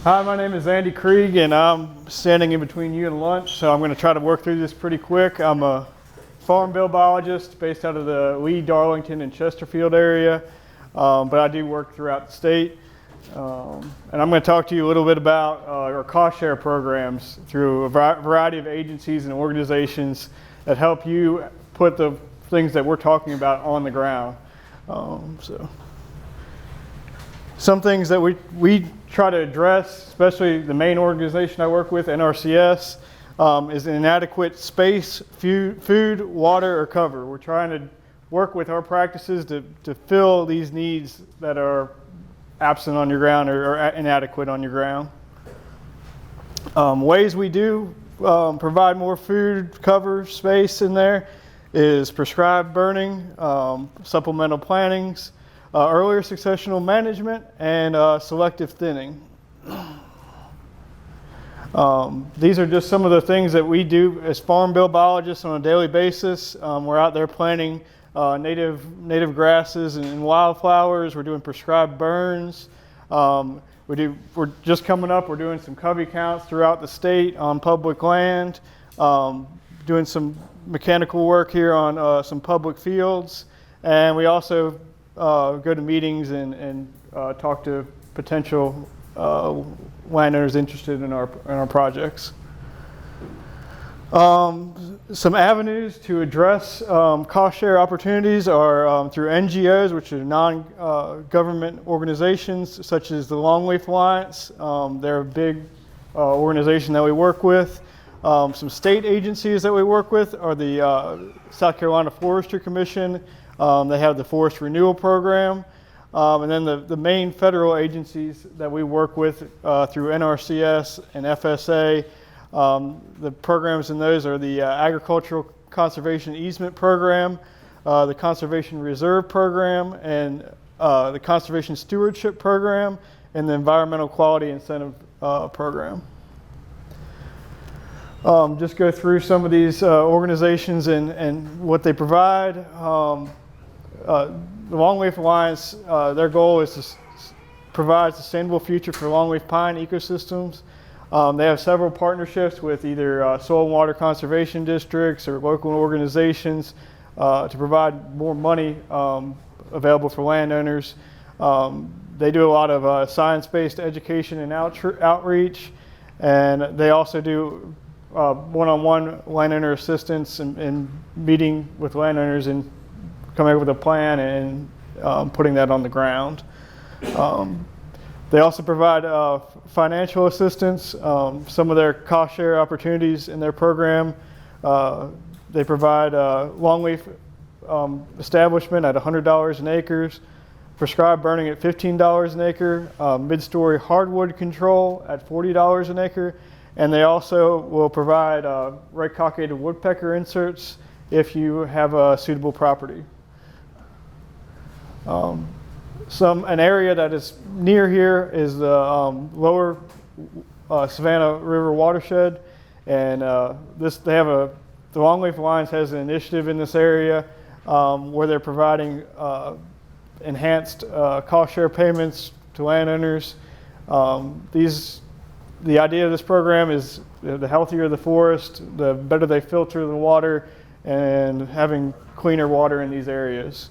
Hi, my name is Andy Krieg, and I'm standing in between you and lunch, so I'm going to try to work through this pretty quick. I'm a farm bill biologist based out of the Lee, Darlington, and Chesterfield area, but I do work throughout the state. And I'm going to talk to you a little bit about our cost share programs through a variety of agencies and organizations that help you put the things that we're talking about on the ground. Some things that we try to address, especially the main organization I work with, NRCS, is inadequate space, food, water, or cover. We're trying to work with our practices to fill these needs that are absent on your ground or inadequate on your ground. Ways we do provide more food, cover, space in there is prescribed burning, supplemental plantings, earlier successional management, and selective thinning. These are just some of the things that we do as farm bill biologists on a daily basis. We're out there planting native grasses and wildflowers. We're doing prescribed burns. We're just coming up. We're doing some covey counts throughout the state on public land. Doing some mechanical work here on some public fields, and we also go to meetings and talk to potential landowners interested in our projects. Some avenues to address cost share opportunities are through NGOs, which are non-government organizations such as the Longleaf Alliance. They're a big organization that we work with. Some state agencies that we work with are the South Carolina Forestry Commission. They have the Forest Renewal program. And then the main federal agencies that we work with through NRCS and FSA, the programs in those are the Agricultural Conservation Easement Program, the Conservation Reserve Program, and the Conservation Stewardship Program, and the Environmental Quality Incentive Program. Just go through some of these organizations and what they provide. The Longleaf Alliance, their goal is to provide a sustainable future for longleaf pine ecosystems. They have several partnerships with either soil and water conservation districts or local organizations to provide more money available for landowners. They do a lot of science-based education and outreach, and they also do one-on-one landowner assistance and meeting with landowners and coming up with a plan and putting that on the ground. They also provide financial assistance. Some of their cost share opportunities in their program, they provide longleaf establishment at $100 an acre, prescribed burning at $15 an acre, mid-story hardwood control at $40 an acre, and they also will provide red-cockaded woodpecker inserts if you have a suitable property. An area that is near here is the lower Savannah River watershed, and the Longleaf Alliance has an initiative in this area where they're providing enhanced cost share payments to landowners. The idea of this program is the healthier the forest, the better they filter the water, and having cleaner water in these areas.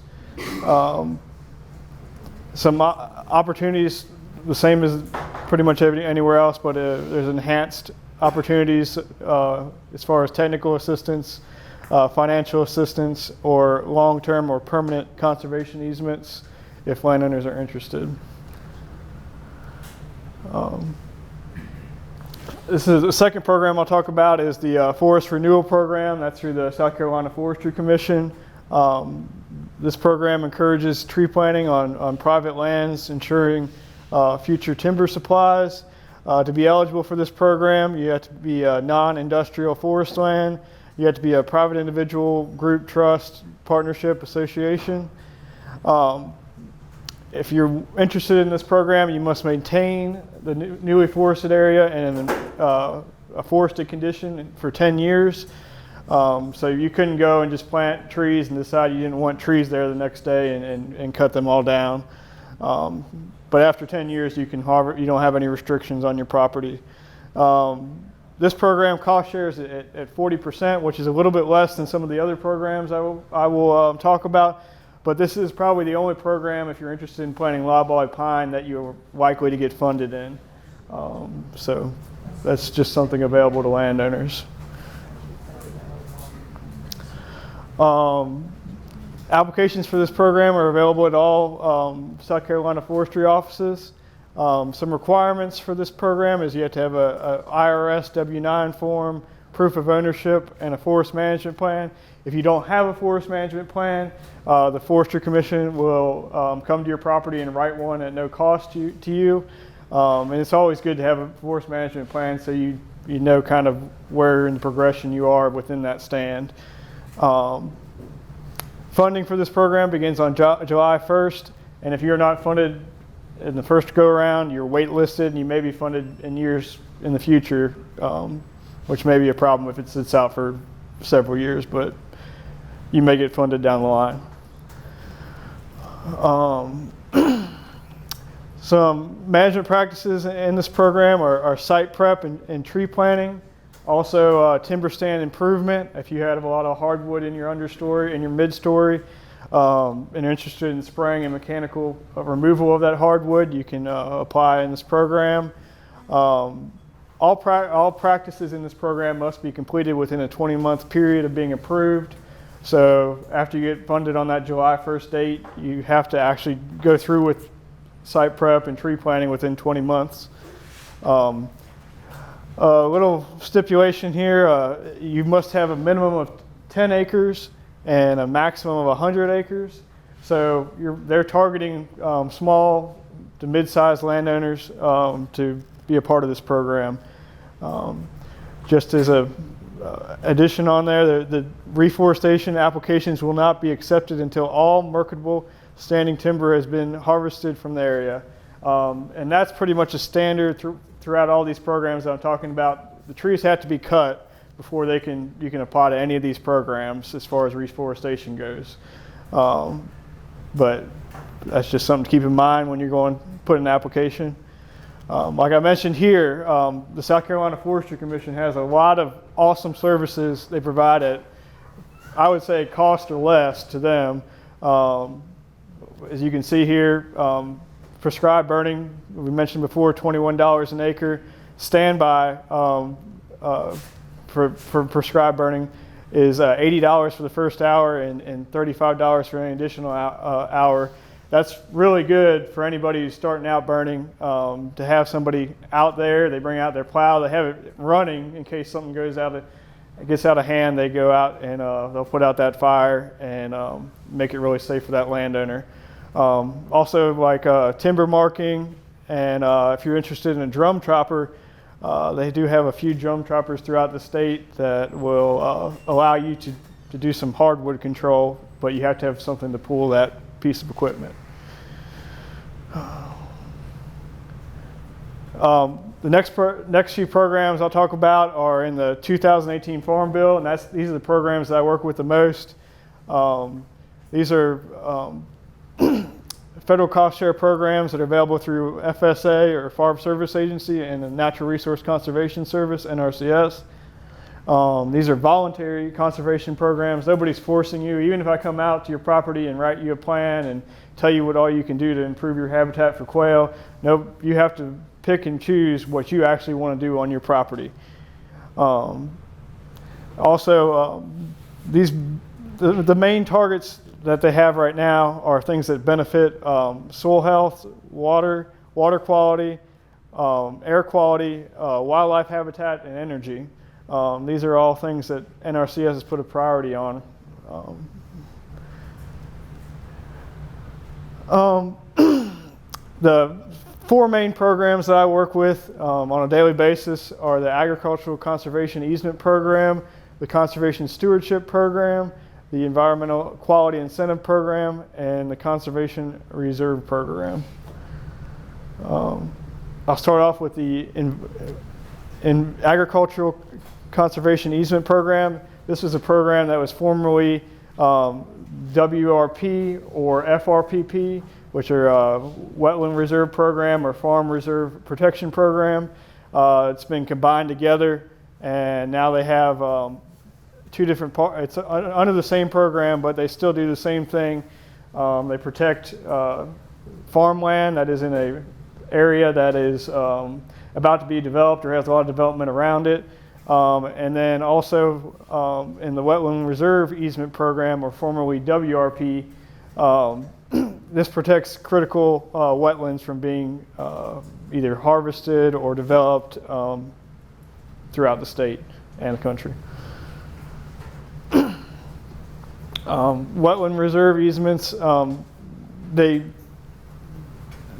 Some opportunities, the same as pretty much anywhere else, but there's enhanced opportunities as far as technical assistance, financial assistance, or long-term or permanent conservation easements if landowners are interested. This is the second program I'll talk about is the Forest Renewal program. That's through the South Carolina Forestry Commission. This program encourages tree planting on private lands, ensuring future timber supplies. To be eligible for this program, you have to be a non-industrial forest land. You have to be a private individual, group, trust, partnership, association. If you're interested in this program, you must maintain the newly forested area in a forested condition for 10 years. So you couldn't go and just plant trees and decide you didn't want trees there the next day and cut them all down. but after 10 years you can harvest, you don't have any restrictions on your property. This program cost shares at 40%, which is a little bit less than some of the other programs I will talk about. But this is probably the only program, if you're interested in planting loblolly pine, that you're likely to get funded in. So that's just something available to landowners. Applications for this program are available at all South Carolina Forestry offices. Some requirements for this program is you have to have a IRS W-9 form, proof of ownership, and a forest management plan. If you don't have a forest management plan, the Forestry Commission will come to your property and write one at no cost to you. And it's always good to have a forest management plan so you know kind of where in the progression you are within that stand. Funding for this program begins on July 1st, and if you're not funded in the first go-around, you're waitlisted, and you may be funded in years in the future, which may be a problem if it sits out for several years, but you may get funded down the line. Some management practices in this program are site prep and tree planting. Also, timber stand improvement. If you have a lot of hardwood in your understory and your mid-story, and you're interested in spraying and mechanical removal of that hardwood, you can apply in this program. All practices in this program must be completed within a 20-month period of being approved. So after you get funded on that July 1st date, you have to actually go through with site prep and tree planting within 20 months. A little stipulation here, you must have a minimum of 10 acres and a maximum of 100 acres. So they're targeting small to mid-sized landowners to be a part of this program. Just as a addition on there, the reforestation applications will not be accepted until all marketable standing timber has been harvested from the area. And that's pretty much a standard throughout all these programs that I'm talking about. The trees have to be cut before you can apply to any of these programs as far as reforestation goes. But that's just something to keep in mind when you're going to put an application. Like I mentioned here, the South Carolina Forestry Commission has a lot of awesome services they provide at, I would say, cost or less to them. As you can see here, prescribed burning, we mentioned before, $21 an acre. Standby for prescribed burning is $80 for the first hour and $35 for any additional hour. That's really good for anybody who's starting out burning, to have somebody out there. They bring out their plow, they have it running in case something gets out of hand. They go out and they'll put out that fire and make it really safe for that landowner. Also, like timber marking, and if you're interested in a drum chopper, they do have a few drum choppers throughout the state that will allow you to do some hardwood control, but you have to have something to pull that piece of equipment. The next few programs I'll talk about are in the 2018 Farm Bill, and these are the programs that I work with the most. These are federal cost share programs that are available through FSA or Farm Service Agency and the Natural Resource Conservation Service, NRCS. These are voluntary conservation programs. Nobody's forcing you. Even if I come out to your property and write you a plan and tell you what all you can do to improve your habitat for quail, no, you have to pick and choose what you actually want to do on your property. The main targets that they have right now are things that benefit soil health, water quality, air quality, wildlife habitat, and energy. These are all things that NRCS has put a priority on. The four main programs that I work with on a daily basis are the Agricultural Conservation Easement Program, the Conservation Stewardship Program, the Environmental Quality Incentive Program, and the Conservation Reserve Program. I'll start off with the Agricultural Conservation Easement Program. This is a program that was formerly WRP or FRPP, which are Wetland Reserve Program or Farm Reserve Protection Program. It's been combined together, and now they have two different parts. It's under the same program, but they still do the same thing. They protect farmland that is in an area that is about to be developed or has a lot of development around it. And then also in the Wetland Reserve Easement Program, or formerly WRP, this protects critical wetlands from being either harvested or developed throughout the state and the country. Wetland reserve easements, they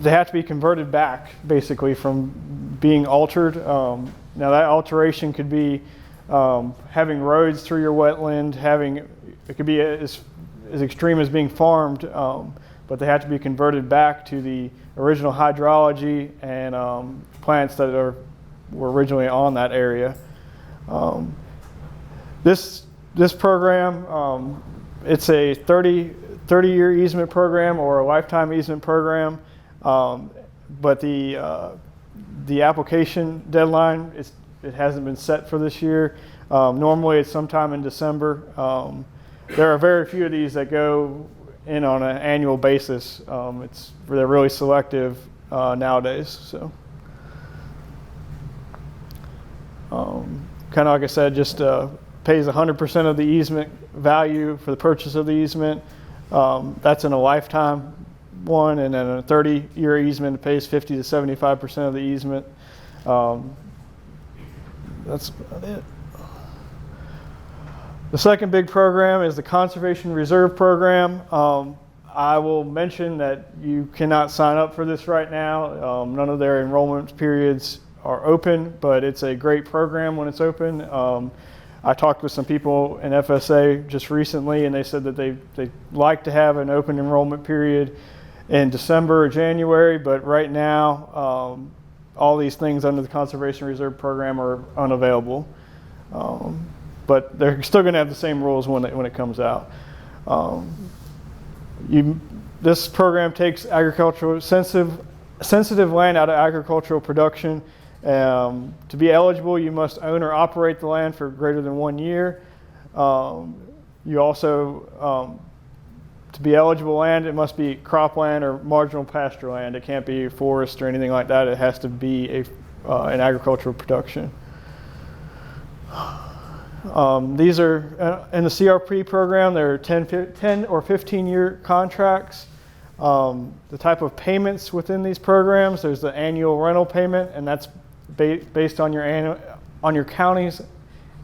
have to be converted back, basically, from being altered. Now that alteration could be having roads through your wetland, it could be as extreme as being farmed, but they have to be converted back to the original hydrology and plants that were originally on that area. This program, it's a 30-year easement program or a lifetime easement program, but the application deadline, it hasn't been set for this year. Normally it's sometime in December. There are very few of these that go in on an annual basis. They're really selective nowadays. So, kind of like I said, just pays 100% of the easement value for the purchase of the easement. That's in a lifetime one, and then a 30-year easement, it pays 50 to 75% of the easement. That's about it. The second big program is the Conservation Reserve Program. I will mention that you cannot sign up for this right now. None of their enrollment periods are open, but it's a great program when it's open. I talked with some people in FSA just recently, and they said that they like to have an open enrollment period in December or January, but right now all these things under the Conservation Reserve Program are unavailable. But they're still going to have the same rules when it comes out. This program takes agricultural sensitive land out of agricultural production. To be eligible, you must own or operate the land for greater than 1 year. You also, to be eligible land, it must be cropland or marginal pasture land. It can't be forest or anything like that. It has to be an agricultural production. These are in the CRP program. There are 10 or 15-year contracts. The type of payments within these programs, there's the annual rental payment, and that's based on your county's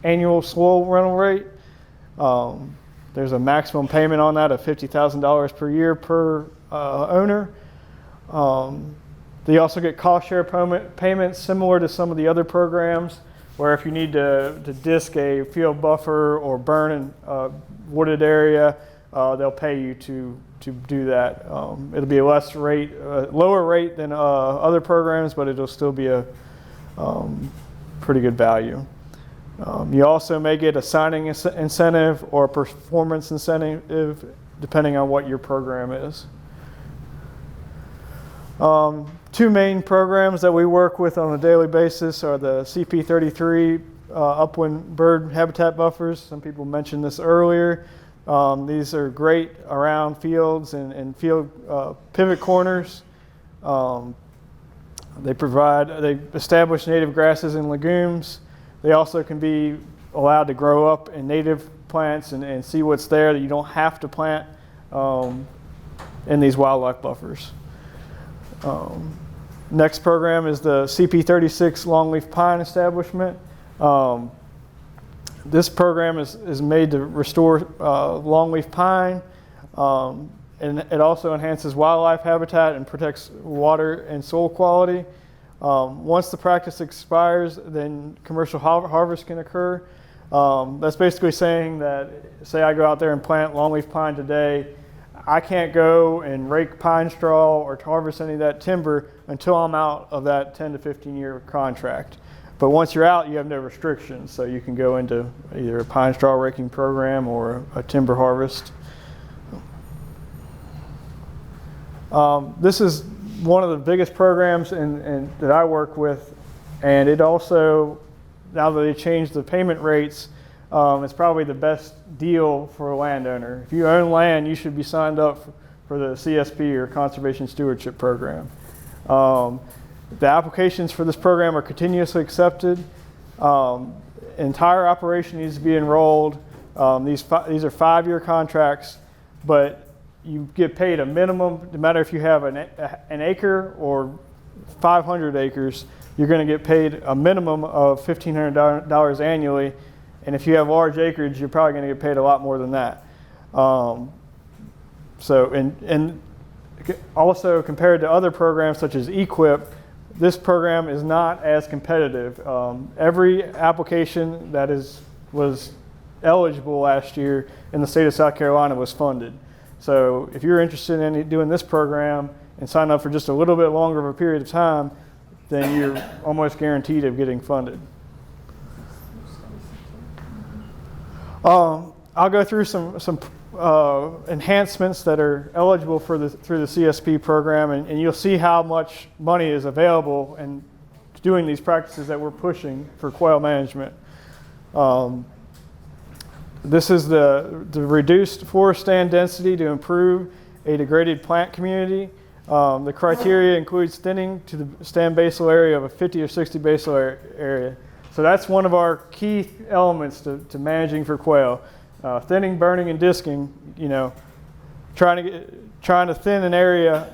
annual soil rental rate. There's a maximum payment on that of $50,000 per year per owner. They also get cost share payments similar to some of the other programs, where if you need to disc a field buffer or burn a wooded area, they'll pay you to do that. It'll be a lower rate than other programs, but it'll still be a pretty good value. You also may get a signing incentive or a performance incentive, depending on what your program is. Two main programs that we work with on a daily basis are the CP33 upland bird habitat buffers. Some people mentioned this earlier. These are great around fields and field pivot corners. They establish native grasses and legumes. They also can be allowed to grow up in native plants and see what's there that you don't have to plant in these wildlife buffers. Next program is the CP36 Longleaf Pine Establishment. This program is made to restore longleaf pine, and it also enhances wildlife habitat and protects water and soil quality. Once the practice expires, then commercial harvest can occur. That's basically saying that, say I go out there and plant longleaf pine today, I can't go and rake pine straw or harvest any of that timber until I'm out of that 10 to 15 year contract. But once you're out, you have no restrictions, so you can go into either a pine straw raking program or a timber harvest. This is one of the biggest programs that I work with, and it also, now that they changed the payment rates, it's probably the best deal for a landowner. If you own land, you should be signed up for the CSP, or Conservation Stewardship Program. The applications for this program are continuously accepted. Entire operation needs to be enrolled. These are 5-year contracts, but you get paid a minimum, no matter if you have an acre or 500 acres, you're going to get paid a minimum of $1,500 annually. And if you have large acreage, you're probably going to get paid a lot more than that. And also compared to other programs such as EQIP, this program is not as competitive. Every application that was eligible last year in the state of South Carolina was funded. So if you're interested in doing this program and sign up for just a little bit longer of a period of time, then you're almost guaranteed of getting funded. I'll go through some enhancements that are eligible through the CSP program, and you'll see how much money is available in doing these practices that we're pushing for quail management. This is the reduced forest stand density to improve a degraded plant community. The criteria includes thinning to the stand basal area of a 50 or 60 basal area. So that's one of our key elements to managing for quail. Thinning, burning, and disking, trying to thin an area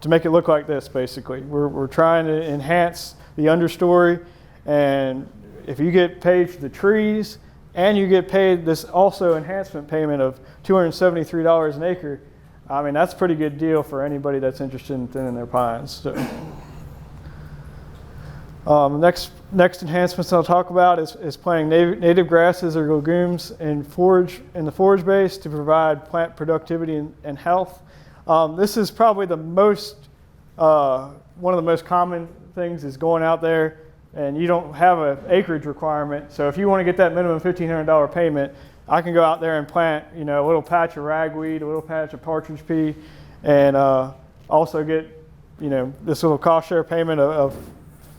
to make it look like this, basically. We're trying to enhance the understory, and if you get paid for the trees and you get paid this also enhancement payment of $273 an acre, I mean, that's a pretty good deal for anybody that's interested in thinning their pines. So. Next enhancements I'll talk about is planting native grasses or legumes in the forage base to provide plant productivity and health. This is probably one of the most common things is going out there and you don't have an acreage requirement. So if you want to get that minimum $1,500 payment, I can go out there and plant a little patch of ragweed, a little patch of partridge pea, and also get this little cost share payment of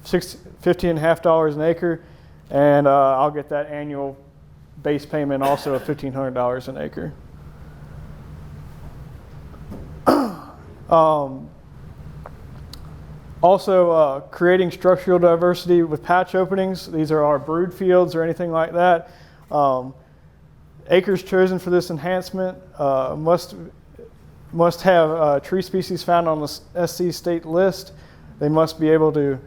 $50.50 an acre, and I'll get that annual base payment also of $1,500 an acre. Also, creating structural diversity with patch openings. These are our brood fields or anything like that. Acres chosen for this enhancement must have tree species found on the SC state list. They must be able to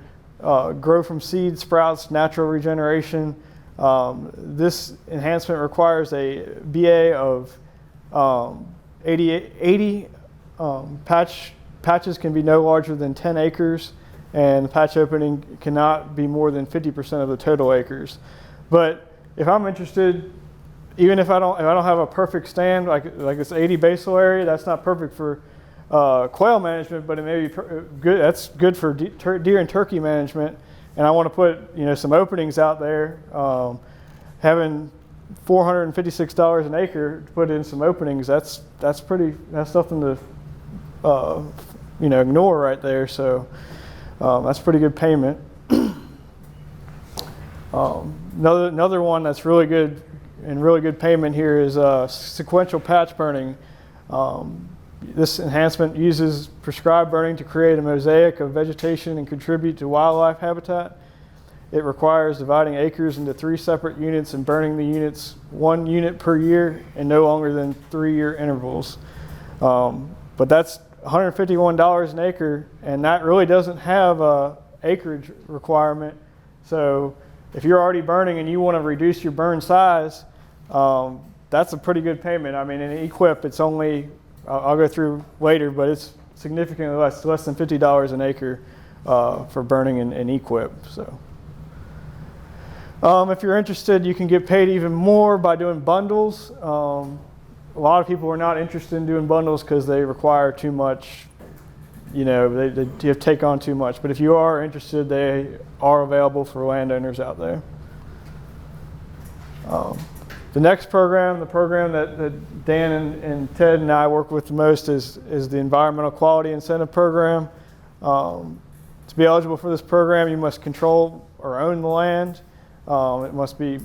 grow from seed, sprouts, natural regeneration. This enhancement requires a BA of 80. Patches can be no larger than 10 acres, and the patch opening cannot be more than 50% of the total acres. But if I'm interested, even if I don't have a perfect stand like this 80 basal area, that's not perfect for quail management, but it may be good. That's good for deer and turkey management. And I want to put some openings out there. Having $456 an acre to put in some openings, that's something to ignore right there. So that's pretty good payment. Another one that's really good and really good payment here is sequential patch burning. This enhancement uses prescribed burning to create a mosaic of vegetation and contribute to wildlife habitat. It requires dividing acres into 3 separate units and burning the units 1 unit per year and no longer than 3-year intervals. But that's $151 an acre, and that really doesn't have a acreage requirement. So if you're already burning and you want to reduce your burn size, that's a pretty good payment. I mean, in EQIP, it's only, I'll go through later, but it's significantly less than $50 an acre for burning in EQIP. So, if you're interested, you can get paid even more by doing bundles. A lot of people are not interested in doing bundles because they require too much. They have to take on too much. But if you are interested, they are available for landowners out there. The next program, the program that Dan and Ted and I work with the most is the Environmental Quality Incentive Program. To be eligible for this program, you must control or own the land. It must be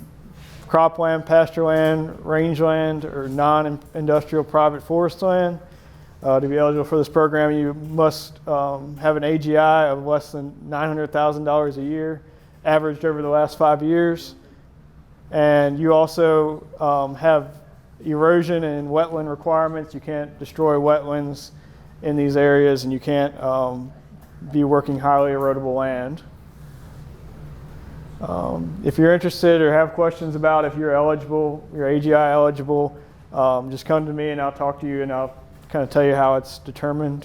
cropland, pasture land, rangeland, or non-industrial private forest land. To be eligible for this program, you must have an AGI of less than $900,000 a year, averaged over the last 5 years. And you also have erosion and wetland requirements. You can't destroy wetlands in these areas, and you can't be working highly erodible land. If you're interested or have questions about if you're eligible, you're AGI eligible, just come to me and I'll talk to you and I'll kind of tell you how it's determined.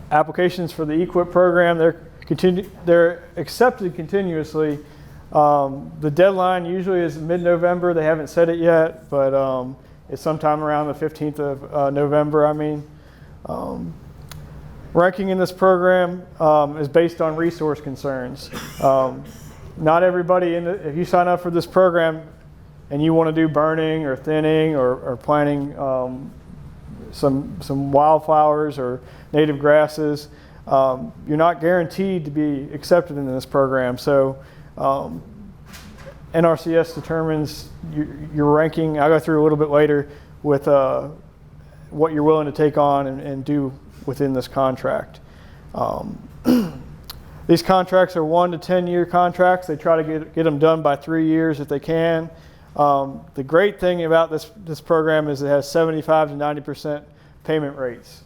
Applications for the EQIP program, they're accepted continuously. The deadline usually is mid-November. They haven't said it yet, but it's sometime around the 15th of November, Ranking in this program is based on resource concerns. Not everybody, if you sign up for this program and you want to do burning or thinning or planting some wildflowers or native grasses, you're not guaranteed to be accepted into this program. So NRCS determines your ranking. I'll go through a little bit later with what you're willing to take on and do within this contract. These contracts are 1 to 10 year contracts. They try to get them done by 3 years if they can. The great thing about this program is it has 75 to 90% payment rates.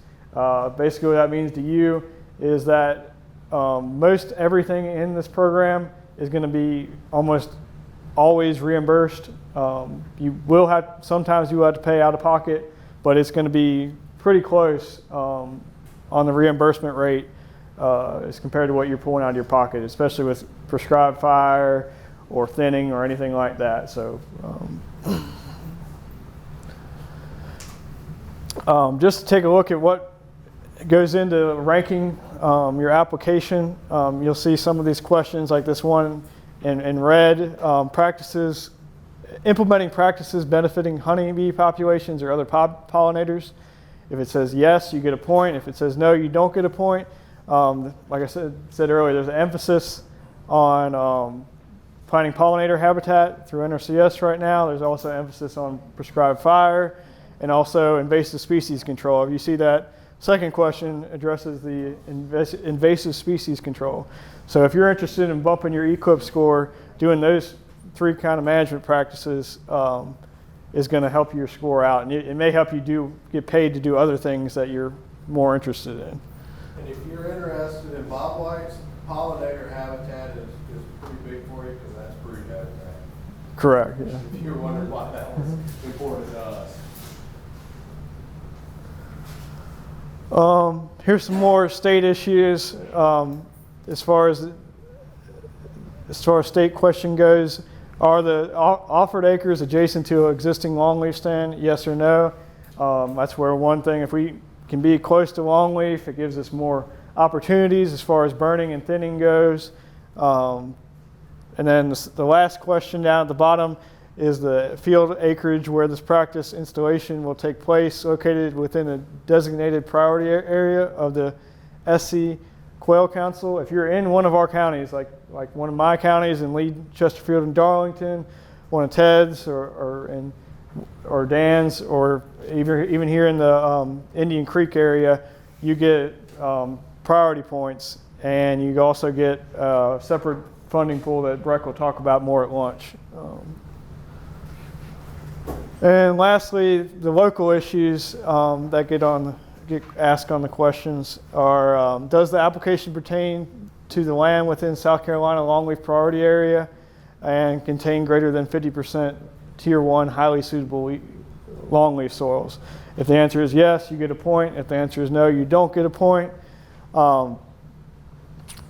Basically what that means to you is that most everything in this program is going to be almost always reimbursed. Sometimes you will have to pay out of pocket, but it's going to be pretty close on the reimbursement rate as compared to what you're pulling out of your pocket, especially with prescribed fire or thinning or anything like that. So just to take a look at what goes into ranking your application, you'll see some of these questions like this one in red, implementing practices benefiting honeybee populations or other pollinators. If it says yes, you get a point. If it says no, you don't get a point. Like I said earlier, there's an emphasis on planting pollinator habitat through NRCS right now. There's also an emphasis on prescribed fire and also invasive species control. If you see that second question addresses the invasive species control. So if you're interested in bumping your EQIP score, doing those 3 kind of management practices is going to help your score out, and it may help you get paid to do other things that you're more interested in. And if you're interested in bobwhites, pollinator habitat is pretty big for you because that's breed habitat. Correct. Yeah. If you're wondering why that was important to us. Here's some more state issues. As far as state question goes, are the offered acres adjacent to an existing longleaf stand? Yes or no? That's where one thing, if we can be close to longleaf, it gives us more opportunities as far as burning and thinning goes. And then the last question down at the bottom is the field acreage where this practice installation will take place, located within a designated priority area of the SC Quail Council. If you're in one of our counties, like one of my counties in Lee, Chesterfield, and Darlington, one of Ted's or Dan's, or even here in the Indian Creek area, you get priority points, and you also get a separate funding pool that Breck will talk about more at lunch. And lastly, the local issues that get asked on the questions are, does the application pertain to the land within South Carolina longleaf priority area and contain greater than 50% Tier 1 highly suitable longleaf soils? If the answer is yes, you get a point. If the answer is no, you don't get a point.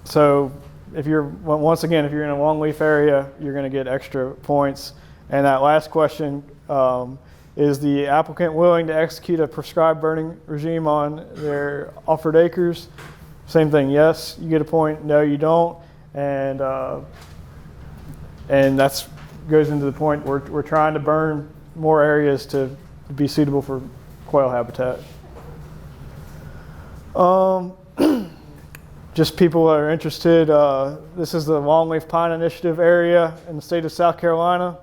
So if you're in a longleaf area, you're going to get extra points. And that last question, is the applicant willing to execute a prescribed burning regime on their offered acres? Same thing, yes, you get a point. No, you don't. And and that's goes into the point we're trying to burn more areas to be suitable for quail habitat. Just people that are interested, this is the Longleaf Pine Initiative area in the state of South Carolina.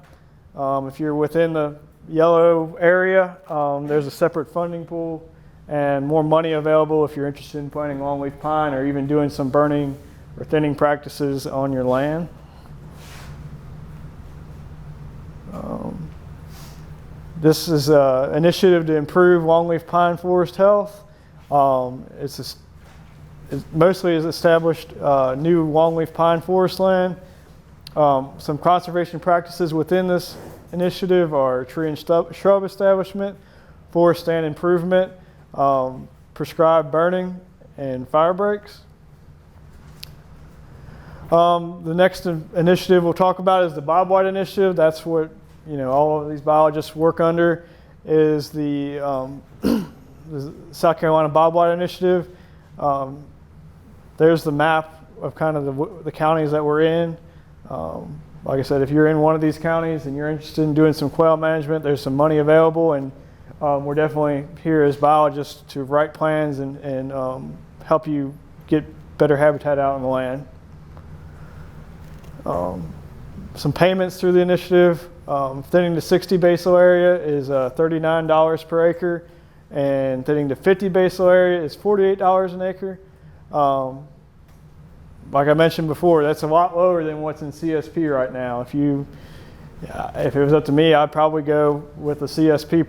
If you're within the yellow area, there's a separate funding pool and more money available if you're interested in planting longleaf pine or even doing some burning or thinning practices on your land. This is an initiative to improve longleaf pine forest health. It mostly has established new longleaf pine forest land. Some conservation practices within this initiative are tree and shrub establishment, forest stand improvement, prescribed burning, and fire breaks. The next initiative we'll talk about is the Bobwhite initiative. That's what all of these biologists work under, is the South Carolina Bobwhite initiative. There's the map of kind of the counties that we're in. Like I said, if you're in one of these counties and you're interested in doing some quail management, there's some money available, and we're definitely here as biologists to write plans and help you get better habitat out on the land. Some payments through the initiative. Thinning to 60 basal area is $39 per acre, and thinning to 50 basal area is $48 an acre. Like I mentioned before, that's a lot lower than what's in CSP right now. If it was up to me, I'd probably go with the CSP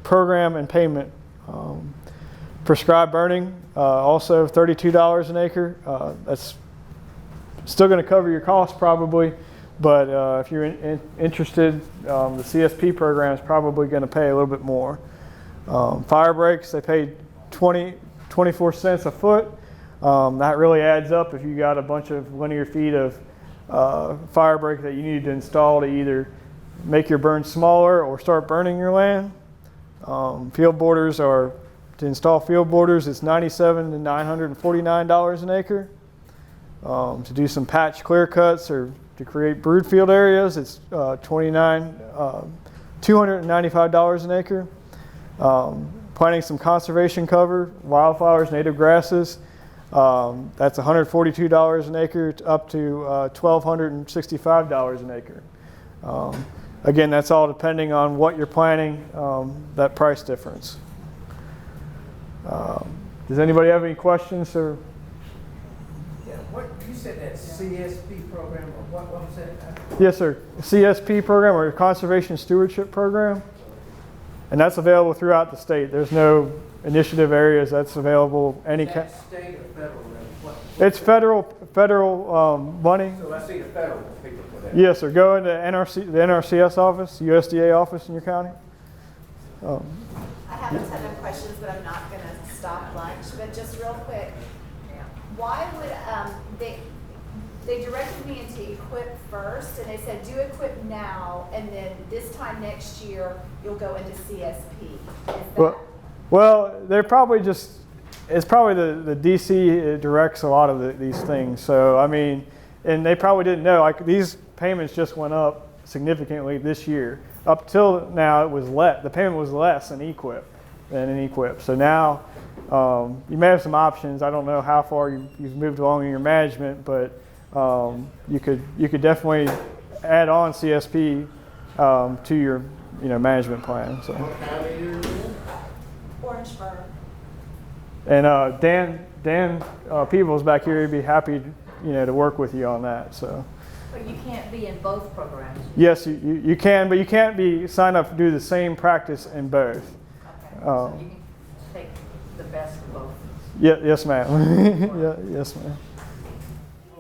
program and payment. Prescribed burning, also $32 an acre. That's still going to cover your costs probably, but if you're interested, the CSP program is probably going to pay a little bit more. Fire breaks, they pay 24 cents a foot. That really adds up if you got a bunch of linear feet of fire break that you need to install to either make your burn smaller or start burning your land. Field borders to install field borders, it's $97 to $949 an acre. To do some patch clear cuts or to create brood field areas, it's $295 an acre. Planting some conservation cover, wildflowers, native grasses, that's $142 an acre up to $1,265 an acre. Again, that's all depending on what you're planting, that price difference. Does anybody have any questions? Or? What you said, that CSP program, or what was that? Yes, sir. CSP program, or Conservation Stewardship Program, and that's available throughout the state. There's no initiative areas that's available. Is that state or federal? It's federal money. So I see the federal people for that. Yes, sir. Go into the NRCS office, USDA office in your county. I have a ton of questions, but I'm not going to stop lunch. But just real quick, why would they directed me into EQIP first, and they said do EQIP now, and then this time next year you'll go into CSP. Well, they're probably it's probably the DC directs a lot of these things. So I mean, and they probably didn't know, like, these payments just went up significantly this year. Up till now, the payment was less in EQIP than in EQIP. So now you may have some options. I don't know how far you've moved along in your management, but you could definitely add on CSP to your management plan. So. What county are you in? Orangeburg. And Dan Peebles back here, he'd be happy to work with you on that. So. But you can't be in both programs. Yes, you can, but you can't be signed up to do the same practice in both. Okay. So you can take the best of both. Yes, ma'am. Yes, ma'am.